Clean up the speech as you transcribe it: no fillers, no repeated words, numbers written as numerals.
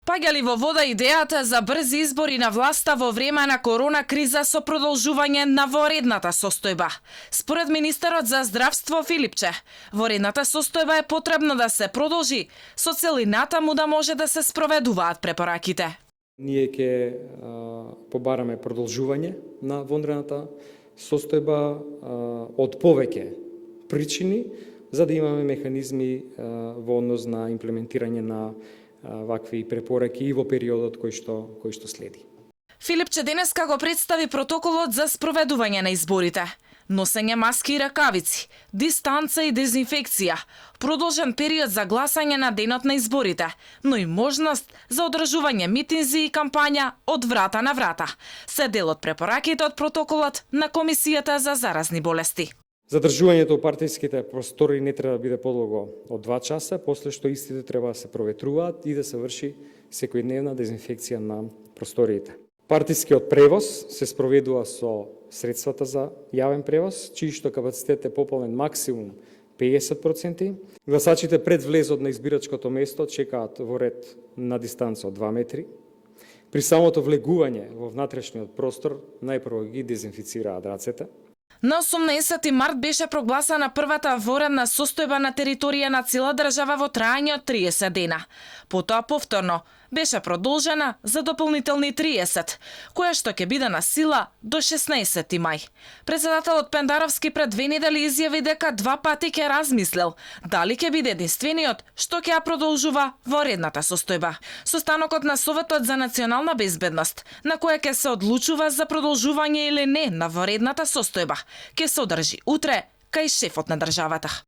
Паѓа ли во вода идејата за брзи избори на власта во време на корона криза со продолжување на воредната состојба? Според министерот за здравство Филипче, воредната состојба е потребно да се продолжи со целината му да може да се спроведуваат препораките. Ние ќе побараме продолжување на вонредната состојба од повеќе причини, за да имаме механизми во однос на имплементирање на вакви препораки и во периодот кој што следи. Филипче денеска го представи протоколот за спроведување на изборите. Носење маски и ракавици, дистанца и дезинфекција, продолжен период за гласање на денот на изборите, но и можност за одржување митинзи и кампања од врата на врата. Се дел од препораките од протоколот на Комисијата за заразни болести. Задржувањето во партиските простори не треба да биде подолго од 2 часа, после што истите треба да се проветруваат и да се врши секојдневна дезинфекција на просториите. Партискиот превоз се спроведува со средствата за јавен превоз, чиј што капацитет е пополнен максимум 50%. Гласачите пред влезот на избирачкото место чекаат во ред на дистанца од 2 метри. При самото влегување во внатрешниот простор најпрво ги дезинфицираат рацете. На 18 март беше прогласена првата воредна состојба на територија на цела држава во трајање од 30 дена. Потоа повторно беше продолжена за дополнителни 30, која што ќе биде на сила до 16 мај. Председателот Пендаровски пред 2 недели изјави дека 2 пати ќе размислел дали ќе биде единствениот што ќе ја продолжува воредната состојба. Состанокот на Советот за национална безбедност, на која ќе се одлучува за продолжување или не на воредната состојба, ќе се одржи утре кај шефот на државата.